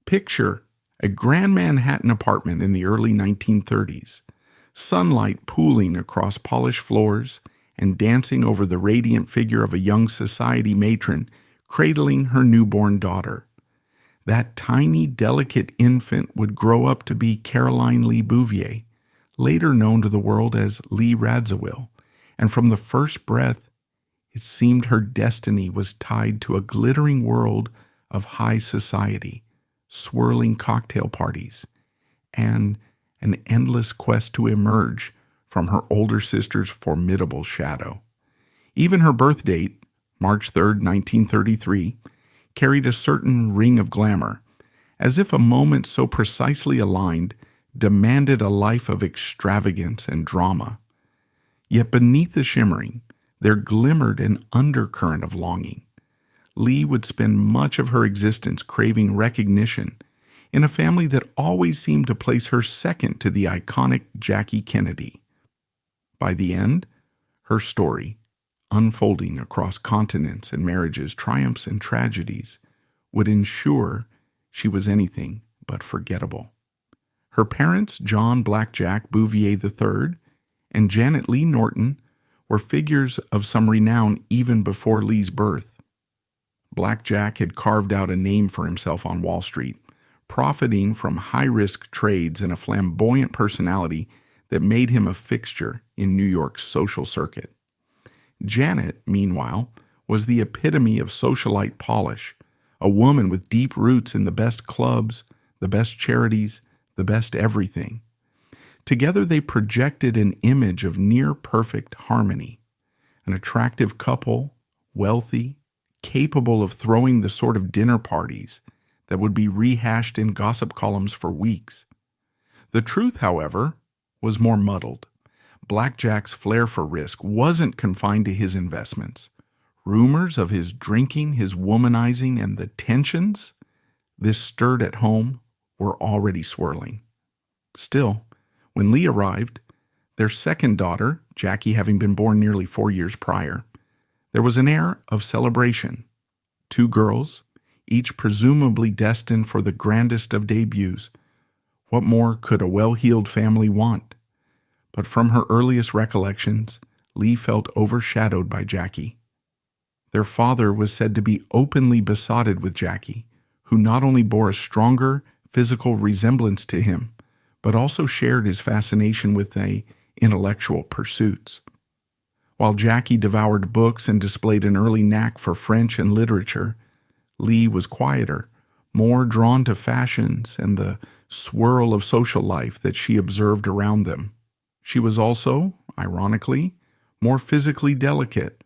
Picture a grand Manhattan apartment in the early 1930s, sunlight pooling across polished floors and dancing over the radiant figure of a young society matron cradling her newborn daughter. That tiny, delicate infant would grow up to be Caroline Lee Bouvier, later known to the world as Lee Radziwill, and from the first breath, it seemed her destiny was tied to a glittering world of high society, swirling cocktail parties, and an endless quest to emerge from her older sister's formidable shadow. Even her birth date, March 3rd, 1933, carried a certain ring of glamour, as if a moment so precisely aligned demanded a life of extravagance and drama. Yet beneath the shimmering, there glimmered an undercurrent of longing. Lee would spend much of her existence craving recognition in a family that always seemed to place her second to the iconic Jackie Kennedy. By the end, her story, unfolding across continents and marriages, triumphs and tragedies, would ensure she was anything but forgettable. Her parents, John Blackjack Bouvier III and Janet Lee Norton, were figures of some renown even before Lee's birth. Blackjack had carved out a name for himself on Wall Street, profiting from high-risk trades and a flamboyant personality that made him a fixture in New York's social circuit. Janet, meanwhile, was the epitome of socialite polish, a woman with deep roots in the best clubs, the best charities, the best everything. Together they projected an image of near-perfect harmony, an attractive couple, wealthy, capable of throwing the sort of dinner parties that would be rehashed in gossip columns for weeks. The truth, however, was more muddled. Blackjack's flair for risk wasn't confined to his investments. Rumors of his drinking, his womanizing, and the tensions this stirred at home were already swirling. Still, when Lee arrived, their second daughter, Jackie having been born nearly 4 years prior, there was an air of celebration. 2 girls, each presumably destined for the grandest of debuts. What more could a well-heeled family want? But from her earliest recollections, Lee felt overshadowed by Jackie. Their father was said to be openly besotted with Jackie, who not only bore a stronger physical resemblance to him, but also shared his fascination with intellectual pursuits. While Jackie devoured books and displayed an early knack for French and literature, Lee was quieter, more drawn to fashions and the swirl of social life that she observed around them. She was also, ironically, more physically delicate,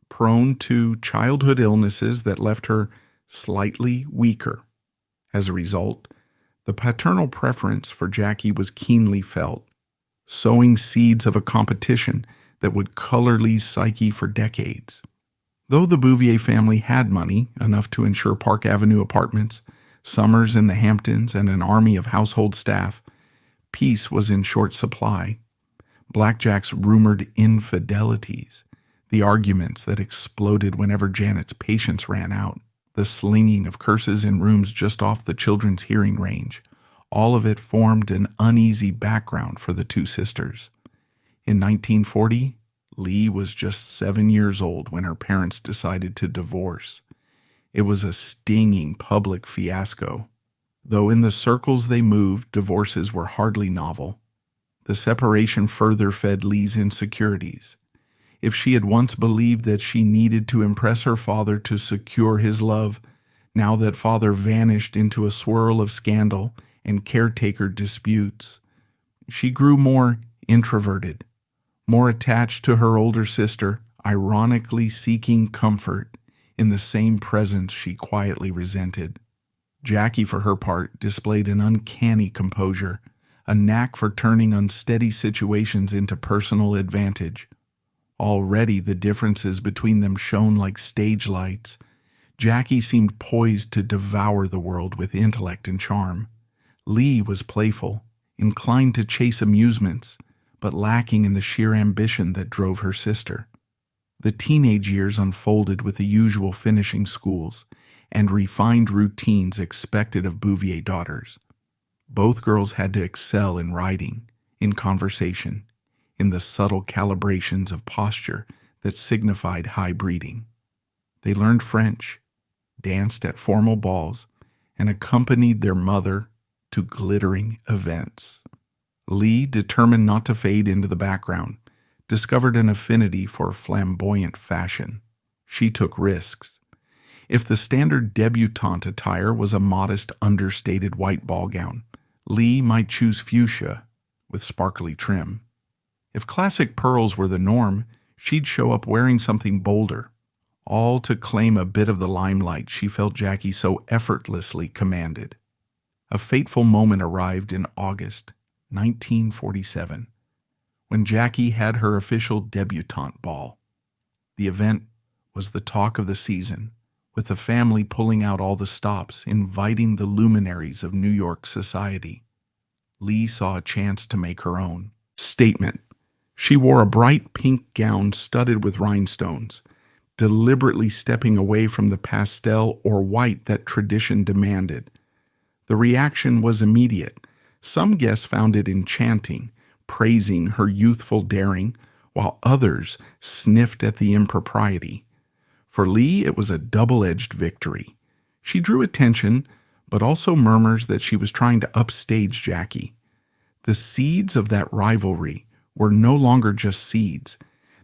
prone to childhood illnesses that left her slightly weaker. As a result, the paternal preference for Jackie was keenly felt, sowing seeds of a competition that would color Lee's psyche for decades. Though the Bouvier family had money, enough to ensure Park Avenue apartments, summers in the Hamptons, and an army of household staff, peace was in short supply. Blackjack's rumored infidelities, the arguments that exploded whenever Janet's patience ran out, the slinging of curses in rooms just off the children's hearing range, all of it formed an uneasy background for the 2 sisters. In 1940, Lee was just 7 years old when her parents decided to divorce. It was a stinging public fiasco. Though in the circles they moved, divorces were hardly novel. The separation further fed Lee's insecurities. If she had once believed that she needed to impress her father to secure his love, now that father vanished into a swirl of scandal and caretaker disputes, she grew more introverted, more attached to her older sister, ironically seeking comfort in the same presence she quietly resented. Jackie, for her part, displayed an uncanny composure, a knack for turning unsteady situations into personal advantage. Already the differences between them shone like stage lights. Jackie seemed poised to devour the world with intellect and charm. Lee was playful, inclined to chase amusements, but lacking in the sheer ambition that drove her sister. The teenage years unfolded with the usual finishing schools, and refined routines expected of Bouvier daughters. Both girls had to excel in writing, in conversation, in the subtle calibrations of posture that signified high breeding. They learned French, danced at formal balls, and accompanied their mother to glittering events. Lee, determined not to fade into the background, discovered an affinity for flamboyant fashion. She took risks. If the standard debutante attire was a modest, understated white ball gown, Lee might choose fuchsia with sparkly trim. If classic pearls were the norm, she'd show up wearing something bolder, all to claim a bit of the limelight she felt Jackie so effortlessly commanded. A fateful moment arrived in August 1947, when Jackie had her official debutante ball. The event was the talk of the season, with the family pulling out all the stops, inviting the luminaries of New York society. Lee saw a chance to make her own statement. She wore a bright pink gown studded with rhinestones, deliberately stepping away from the pastel or white that tradition demanded. The reaction was immediate. Some guests found it enchanting, praising her youthful daring, while others sniffed at the impropriety. For Lee, it was a double-edged victory. She drew attention, but also murmurs that she was trying to upstage Jackie. The seeds of that rivalry were no longer just seeds.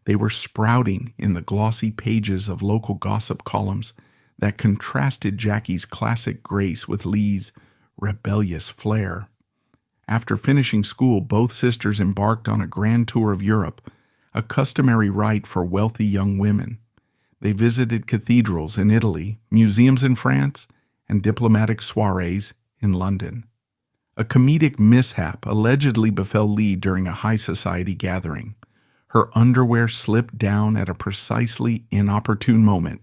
They were sprouting in the glossy pages of local gossip columns that contrasted Jackie's classic grace with Lee's rebellious flair. After finishing school, both sisters embarked on a grand tour of Europe, a customary rite for wealthy young women. They visited cathedrals in Italy, museums in France, and diplomatic soirees in London. A comedic mishap allegedly befell Lee during a high society gathering. Her underwear slipped down at a precisely inopportune moment,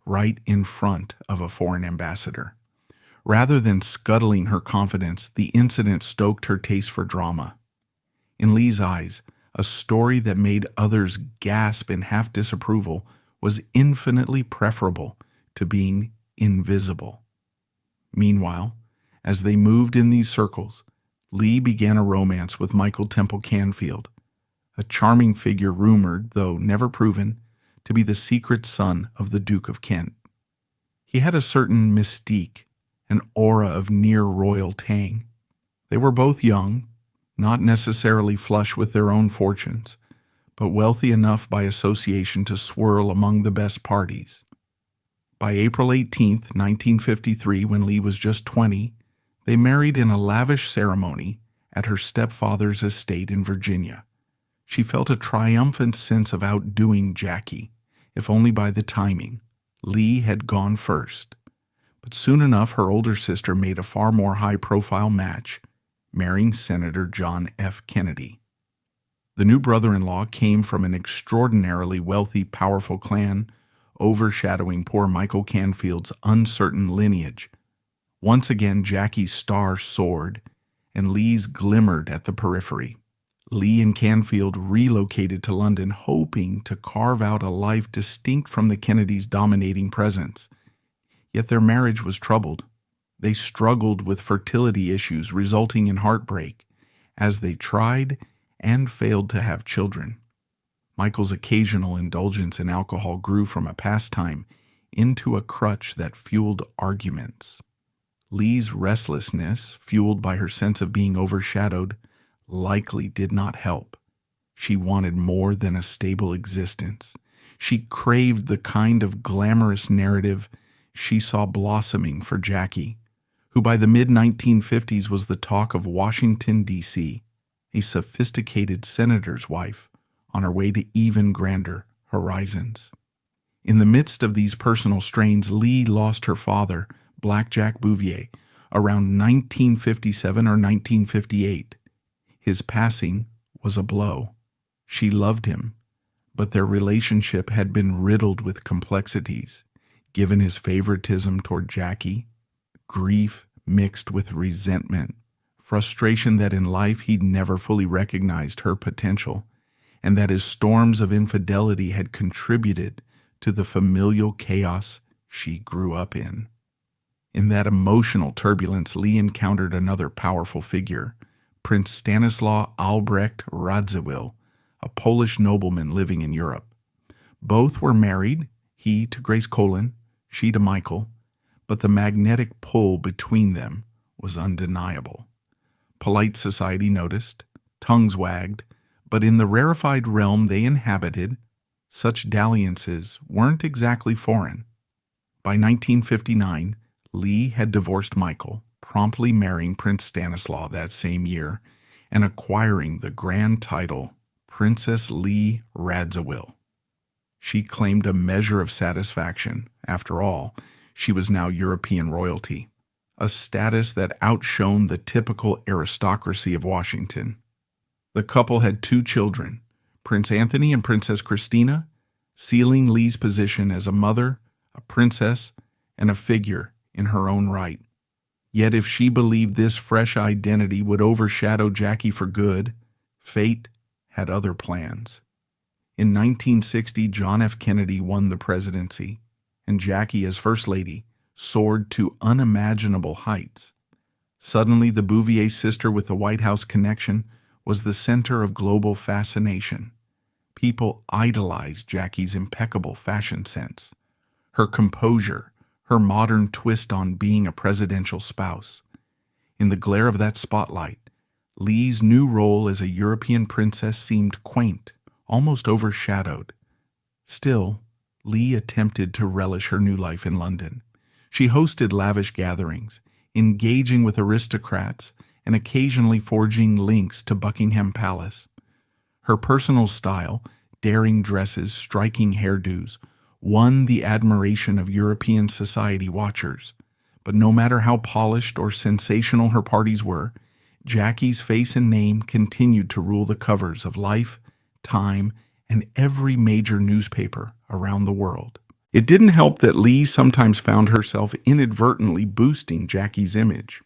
right in front of a foreign ambassador. Rather than scuttling her confidence, the incident stoked her taste for drama. In Lee's eyes, a story that made others gasp in half-disapproval was infinitely preferable to being invisible. Meanwhile, as they moved in these circles, Lee began a romance with Michael Temple Canfield, a charming figure rumored, though never proven, to be the secret son of the Duke of Kent. He had a certain mystique, an aura of near-royal tang. They were both young, not necessarily flush with their own fortunes, but wealthy enough by association to swirl among the best parties. By April 18, 1953, when Lee was just 20, they married in a lavish ceremony at her stepfather's estate in Virginia. She felt a triumphant sense of outdoing Jackie, if only by the timing. Lee had gone first. But soon enough, her older sister made a far more high-profile match, marrying Senator John F. Kennedy. The new brother-in-law came from an extraordinarily wealthy, powerful clan, overshadowing poor Michael Canfield's uncertain lineage. Once again, Jackie's star soared, and Lee's glimmered at the periphery. Lee and Canfield relocated to London, hoping to carve out a life distinct from the Kennedys' dominating presence. Yet their marriage was troubled. They struggled with fertility issues, resulting in heartbreak, as they tried and failed to have children. Michael's occasional indulgence in alcohol grew from a pastime into a crutch that fueled arguments. Lee's restlessness, fueled by her sense of being overshadowed, likely did not help. She wanted more than a stable existence. She craved the kind of glamorous narrative she saw blossoming for Jackie, who by the mid-1950s was the talk of Washington, D.C., a sophisticated senator's wife on her way to even grander horizons. In the midst of these personal strains, Lee lost her father, Black Jack Bouvier, around 1957 or 1958. His passing was a blow. She loved him, but their relationship had been riddled with complexities, given his favoritism toward Jackie, grief mixed with resentment, frustration that in life he'd never fully recognized her potential, and that his storms of infidelity had contributed to the familial chaos she grew up in. In that emotional turbulence, Lee encountered another powerful figure, Prince Stanislaw Albrecht Radziwill, a Polish nobleman living in Europe. Both were married, he to Grace Colin, she to Michael, but the magnetic pull between them was undeniable. Polite society noticed, tongues wagged, but in the rarefied realm they inhabited, such dalliances weren't exactly foreign. By 1959, Lee had divorced Michael, promptly marrying Prince Stanislaw that same year and acquiring the grand title Princess Lee Radziwill. She claimed a measure of satisfaction. After all, she was now European royalty, a status that outshone the typical aristocracy of Washington. The couple had 2 children, Prince Anthony and Princess Christina, sealing Lee's position as a mother, a princess, and a figure in her own right. Yet if she believed this fresh identity would overshadow Jackie for good, fate had other plans. In 1960, John F. Kennedy won the presidency, and Jackie, as First Lady, soared to unimaginable heights. Suddenly, the Bouvier sister with the White House connection was the center of global fascination. People idolized Jackie's impeccable fashion sense, her composure, her modern twist on being a presidential spouse. In the glare of that spotlight, Lee's new role as a European princess seemed quaint, almost overshadowed. Still, Lee attempted to relish her new life in London. She hosted lavish gatherings, engaging with aristocrats and occasionally forging links to Buckingham Palace. Her personal style, daring dresses, striking hairdos, won the admiration of European society watchers. But no matter how polished or sensational her parties were, Jackie's face and name continued to rule the covers of Life, Time, and every major newspaper around the world. It didn't help that Lee sometimes found herself inadvertently boosting Jackie's image.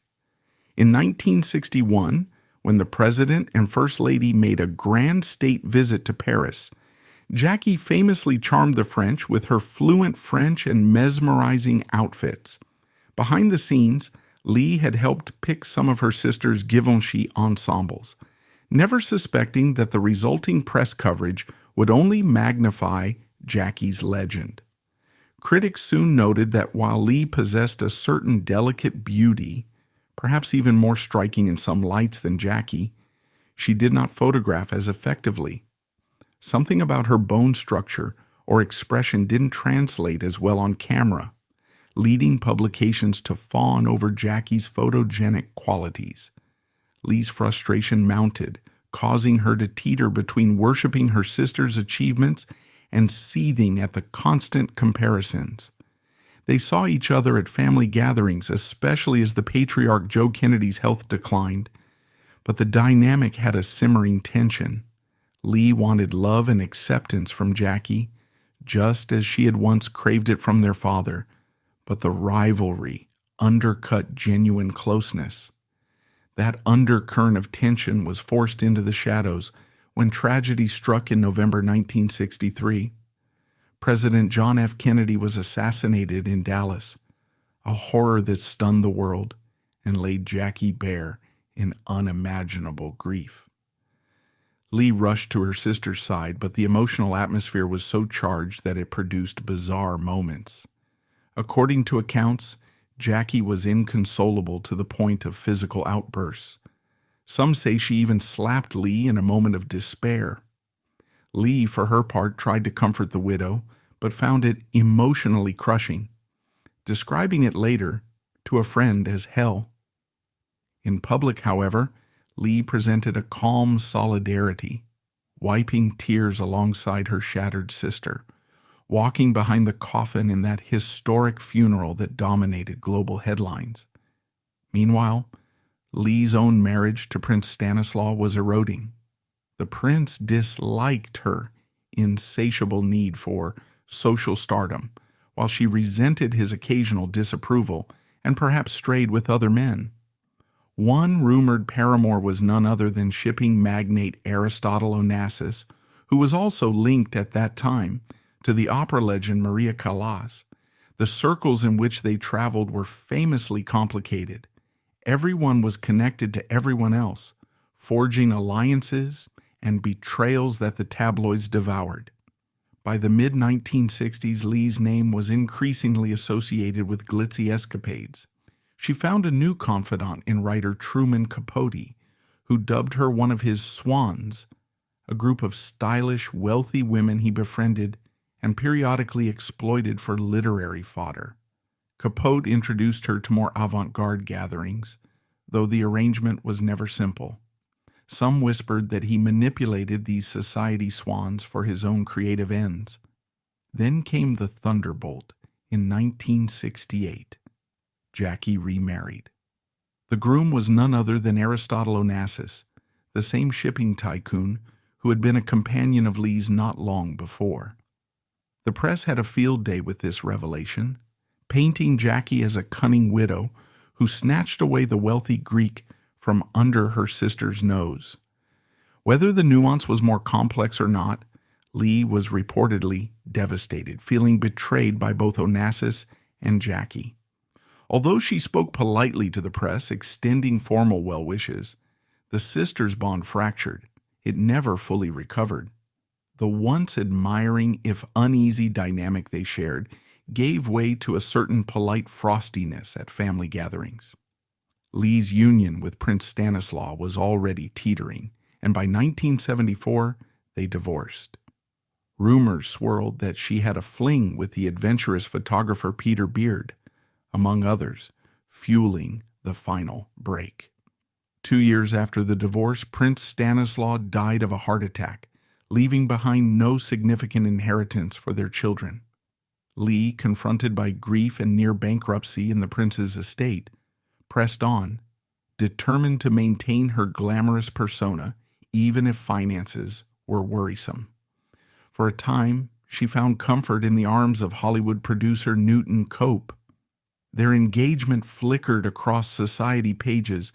In 1961, when the President and First Lady made a grand state visit to Paris, Jackie famously charmed the French with her fluent French and mesmerizing outfits. Behind the scenes, Lee had helped pick some of her sister's Givenchy ensembles, never suspecting that the resulting press coverage would only magnify Jackie's legend. Critics soon noted that while Lee possessed a certain delicate beauty, perhaps even more striking in some lights than Jackie, she did not photograph as effectively. Something about her bone structure or expression didn't translate as well on camera, leading publications to fawn over Jackie's photogenic qualities. Lee's frustration mounted, causing her to teeter between worshiping her sister's achievements and seething at the constant comparisons. They saw each other at family gatherings, especially as the patriarch Joe Kennedy's health declined, but the dynamic had a simmering tension. Lee wanted love and acceptance from Jackie, just as she had once craved it from their father, but the rivalry undercut genuine closeness. That undercurrent of tension was forced into the shadows when tragedy struck in November 1963. President John F. Kennedy was assassinated in Dallas, a horror that stunned the world and laid Jackie bare in unimaginable grief. Lee rushed to her sister's side, but the emotional atmosphere was so charged that it produced bizarre moments. According to accounts, Jackie was inconsolable to the point of physical outbursts. Some say she even slapped Lee in a moment of despair. Lee, for her part, tried to comfort the widow, but found it emotionally crushing, describing it later to a friend as hell. In public, however, Lee presented a calm solidarity, wiping tears alongside her shattered sister, walking behind the coffin in that historic funeral that dominated global headlines. Meanwhile, Lee's own marriage to Prince Stanislaw was eroding. The prince disliked her insatiable need for social stardom, while she resented his occasional disapproval and perhaps strayed with other men. One rumored paramour was none other than shipping magnate Aristotle Onassis, who was also linked at that time to the opera legend Maria Callas. The circles in which they traveled were famously complicated. Everyone was connected to everyone else, forging alliances and betrayals that the tabloids devoured. By the mid-1960s, Lee's name was increasingly associated with glitzy escapades. She found a new confidant in writer Truman Capote, who dubbed her one of his swans, a group of stylish, wealthy women he befriended and periodically exploited for literary fodder. Capote introduced her to more avant-garde gatherings, though the arrangement was never simple. Some whispered that he manipulated these society swans for his own creative ends. Then came the thunderbolt in 1968. Jackie remarried. The groom was none other than Aristotle Onassis, the same shipping tycoon who had been a companion of Lee's not long before. The press had a field day with this revelation, painting Jackie as a cunning widow who snatched away the wealthy Greek from under her sister's nose. Whether the nuance was more complex or not, Lee was reportedly devastated, feeling betrayed by both Onassis and Jackie. Although she spoke politely to the press, extending formal well wishes, the sisters' bond fractured. It never fully recovered. The once admiring, if uneasy dynamic they shared gave way to a certain polite frostiness at family gatherings. Lee's union with Prince Stanislaw was already teetering, and by 1974 they divorced. Rumors swirled that she had a fling with the adventurous photographer Peter Beard, among others, fueling the final break. 2 years after the divorce, Prince Stanislaw died of a heart attack, leaving behind no significant inheritance for their children. Lee, confronted by grief and near bankruptcy in the prince's estate, pressed on, determined to maintain her glamorous persona even if finances were worrisome. For a time, she found comfort in the arms of Hollywood producer Newton Cope. Their engagement flickered across society pages,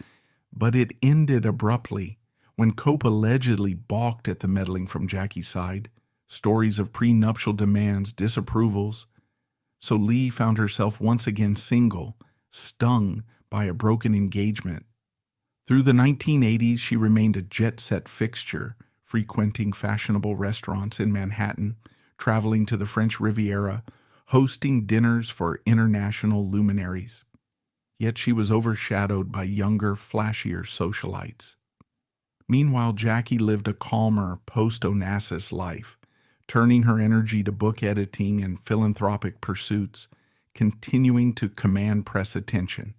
but it ended abruptly when Cope allegedly balked at the meddling from Jackie's side, stories of prenuptial demands, disapprovals. So Lee found herself once again single, stung by a broken engagement. Through the 1980s, she remained a jet-set fixture, frequenting fashionable restaurants in Manhattan, traveling to the French Riviera, hosting dinners for international luminaries. Yet she was overshadowed by younger, flashier socialites. Meanwhile, Jackie lived a calmer, post-Onassis life, turning her energy to book editing and philanthropic pursuits, continuing to command press attention.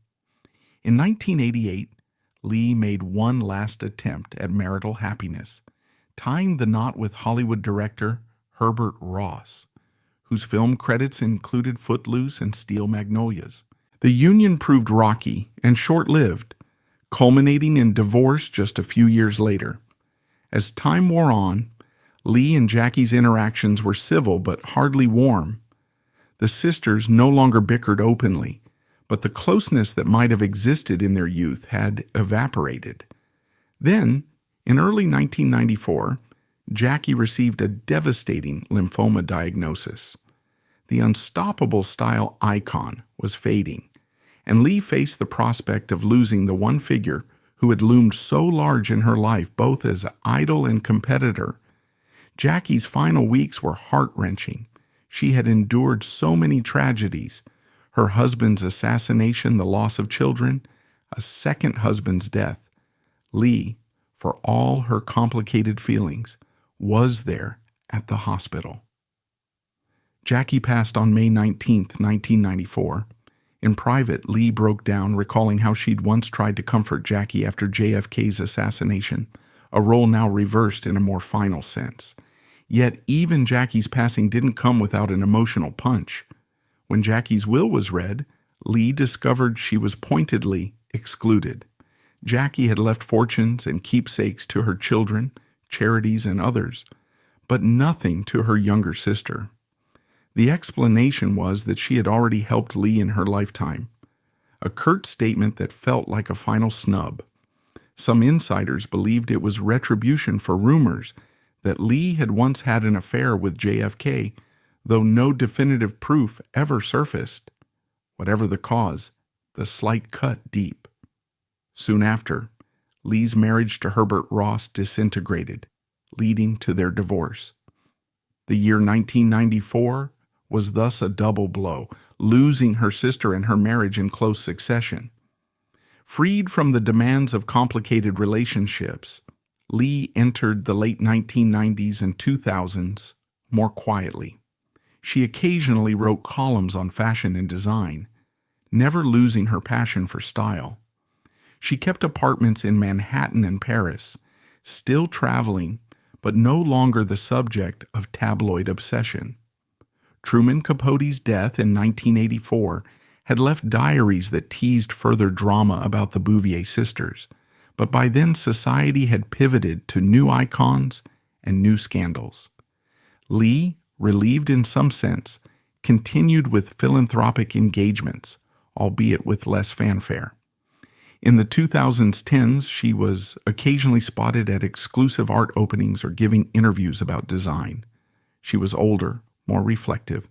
In 1988, Lee made one last attempt at marital happiness, tying the knot with Hollywood director Herbert Ross, whose film credits included Footloose and Steel Magnolias. The union proved rocky and short-lived, culminating in divorce just a few years later. As time wore on, Lee and Jackie's interactions were civil but hardly warm. The sisters no longer bickered openly, but the closeness that might have existed in their youth had evaporated. Then, in early 1994, Jackie received a devastating lymphoma diagnosis. The unstoppable style icon was fading, and Lee faced the prospect of losing the one figure who had loomed so large in her life, both as idol and competitor. Jackie's final weeks were heart-wrenching. She had endured so many tragedies: her husband's assassination, the loss of children, a second husband's death. Lee, for all her complicated feelings, was there at the hospital. Jackie passed on May 19, 1994. In private, Lee broke down, recalling how she'd once tried to comfort Jackie after JFK's assassination, a role now reversed in a more final sense. Yet even Jackie's passing didn't come without an emotional punch. When Jackie's will was read, Lee discovered she was pointedly excluded. Jackie had left fortunes and keepsakes to her children, charities, and others, but nothing to her younger sister. The explanation was that she had already helped Lee in her lifetime, a curt statement that felt like a final snub. Some insiders believed it was retribution for rumors that Lee had once had an affair with JFK, though no definitive proof ever surfaced. Whatever the cause, the slight cut deep. Soon after, Lee's marriage to Herbert Ross disintegrated, leading to their divorce. The year 1994 was thus a double blow, losing her sister and her marriage in close succession. Freed from the demands of complicated relationships, Lee entered the late 1990s and 2000s more quietly. She occasionally wrote columns on fashion and design, never losing her passion for style. She kept apartments in Manhattan and Paris, still traveling, but no longer the subject of tabloid obsession. Truman Capote's death in 1984 had left diaries that teased further drama about the Bouvier sisters, but by then society had pivoted to new icons and new scandals. Lee, relieved in some sense, continued with philanthropic engagements, albeit with less fanfare. In the 2010s, she was occasionally spotted at exclusive art openings or giving interviews about design. She was older, more reflective.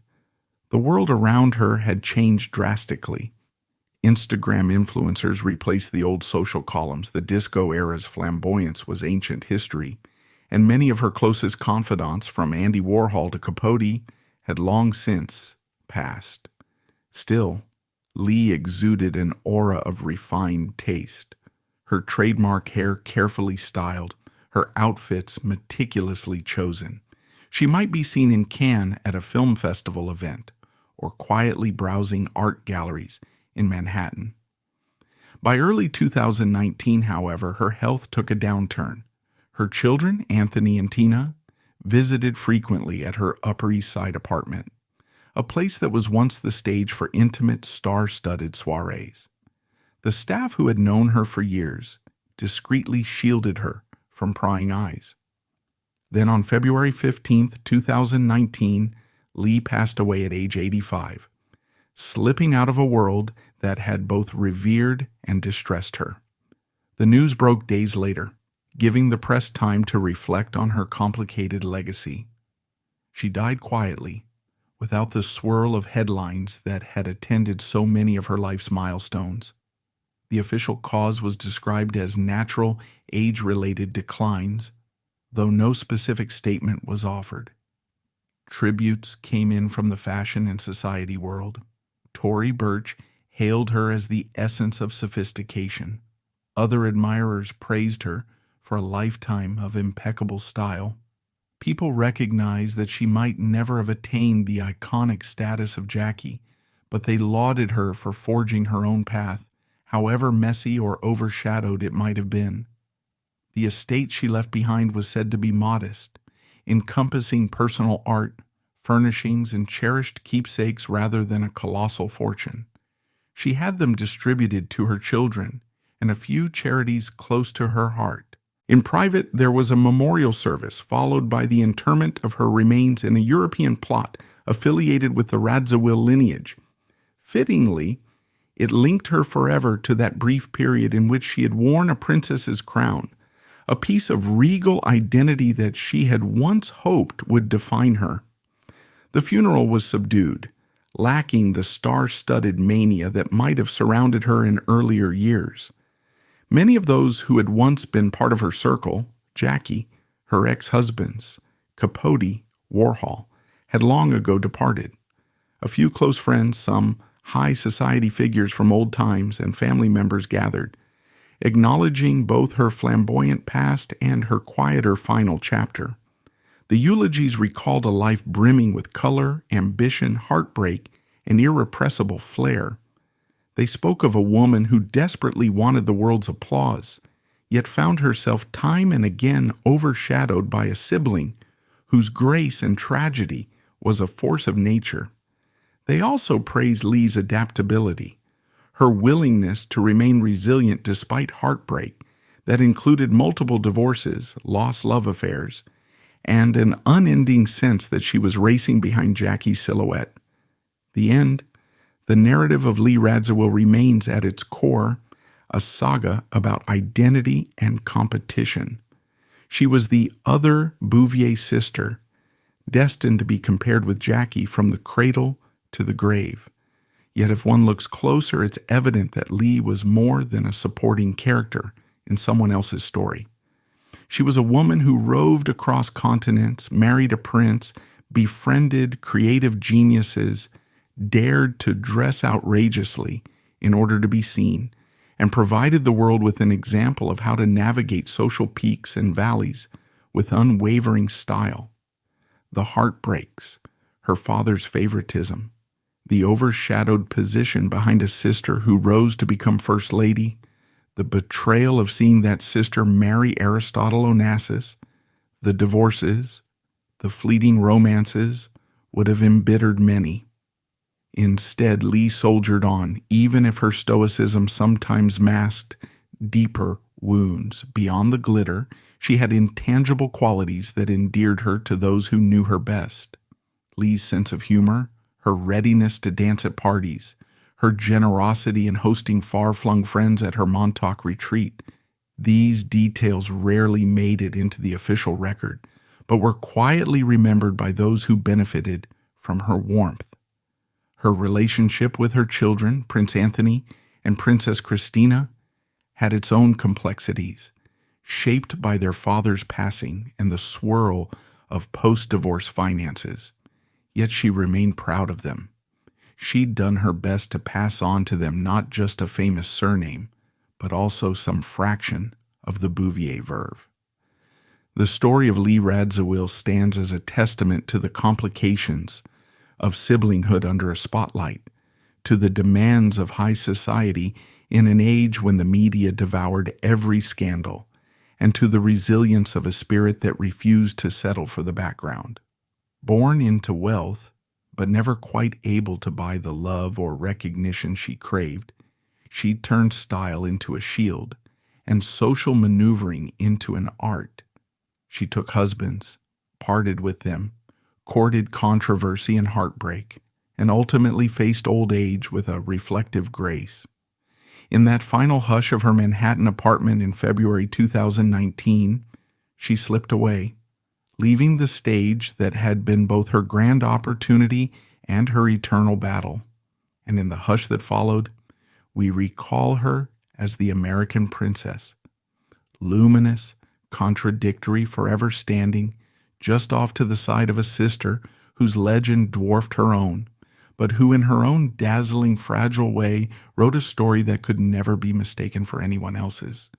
The world around her had changed drastically. Instagram influencers replaced the old social columns. The disco era's flamboyance was ancient history, and many of her closest confidants, from Andy Warhol to Capote, had long since passed. Still, Lee exuded an aura of refined taste. Her trademark hair carefully styled, her outfits meticulously chosen. She might be seen in Cannes at a film festival event, or quietly browsing art galleries in Manhattan. By early 2019, however, her health took a downturn. Her children, Anthony and Tina, visited frequently at her Upper East Side apartment, a place that was once the stage for intimate, star-studded soirees. The staff who had known her for years discreetly shielded her from prying eyes. Then on February 15, 2019, Lee passed away at age 85, slipping out of a world that had both revered and distressed her. The news broke days later, giving the press time to reflect on her complicated legacy. She died quietly, without the swirl of headlines that had attended so many of her life's milestones. The official cause was described as natural, age-related declines, though no specific statement was offered. Tributes came in from the fashion and society world. Tory Burch hailed her as the essence of sophistication. Other admirers praised her for a lifetime of impeccable style. People recognized that she might never have attained the iconic status of Jackie, but they lauded her for forging her own path, however messy or overshadowed it might have been. The estate she left behind was said to be modest, encompassing personal art, furnishings, and cherished keepsakes rather than a colossal fortune. She had them distributed to her children and a few charities close to her heart. In private, there was a memorial service, followed by the interment of her remains in a European plot affiliated with the Radziwill lineage. Fittingly, it linked her forever to that brief period in which she had worn a princess's crown, a piece of regal identity that she had once hoped would define her. The funeral was subdued, lacking the star-studded mania that might have surrounded her in earlier years. Many of those who had once been part of her circle, Jackie, her ex-husbands, Capote, Warhol, had long ago departed. A few close friends, some high society figures from old times, and family members gathered, acknowledging both her flamboyant past and her quieter final chapter. The eulogies recalled a life brimming with color, ambition, heartbreak, and irrepressible flair. They spoke of a woman who desperately wanted the world's applause, yet found herself time and again overshadowed by a sibling whose grace and tragedy was a force of nature. They also praised Lee's adaptability, her willingness to remain resilient despite heartbreak that included multiple divorces, lost love affairs, and an unending sense that she was racing behind Jackie's silhouette. The end, the narrative of Lee Radziwill remains at its core a saga about identity and competition. She was the other Bouvier sister, destined to be compared with Jackie from the cradle to the grave. Yet if one looks closer, it's evident that Lee was more than a supporting character in someone else's story. She was a woman who roved across continents, married a prince, befriended creative geniuses, dared to dress outrageously in order to be seen, and provided the world with an example of how to navigate social peaks and valleys with unwavering style. The heartbreaks, her father's favoritism, the overshadowed position behind a sister who rose to become First Lady, the betrayal of seeing that sister marry Aristotle Onassis, the divorces, the fleeting romances would have embittered many. Instead, Lee soldiered on, even if her stoicism sometimes masked deeper wounds. Beyond the glitter, she had intangible qualities that endeared her to those who knew her best. Lee's sense of humor, her readiness to dance at parties, her generosity in hosting far-flung friends at her Montauk retreat. These details rarely made it into the official record, but were quietly remembered by those who benefited from her warmth. Her relationship with her children, Prince Anthony and Princess Christina, had its own complexities, shaped by their father's passing and the swirl of post-divorce finances. Yet she remained proud of them. She'd done her best to pass on to them not just a famous surname, but also some fraction of the Bouvier verve. The story of Lee Radziwill stands as a testament to the complications of siblinghood under a spotlight, to the demands of high society in an age when the media devoured every scandal, and to the resilience of a spirit that refused to settle for the background. Born into wealth, but never quite able to buy the love or recognition she craved, she turned style into a shield and social maneuvering into an art. She took husbands, parted with them, courted controversy and heartbreak, and ultimately faced old age with a reflective grace. In that final hush of her Manhattan apartment in February 2019, she slipped away, leaving the stage that had been both her grand opportunity and her eternal battle. And in the hush that followed, we recall her as the American princess, luminous, contradictory, forever standing just off to the side of a sister whose legend dwarfed her own, but who in her own dazzling, fragile way wrote a story that could never be mistaken for anyone else's.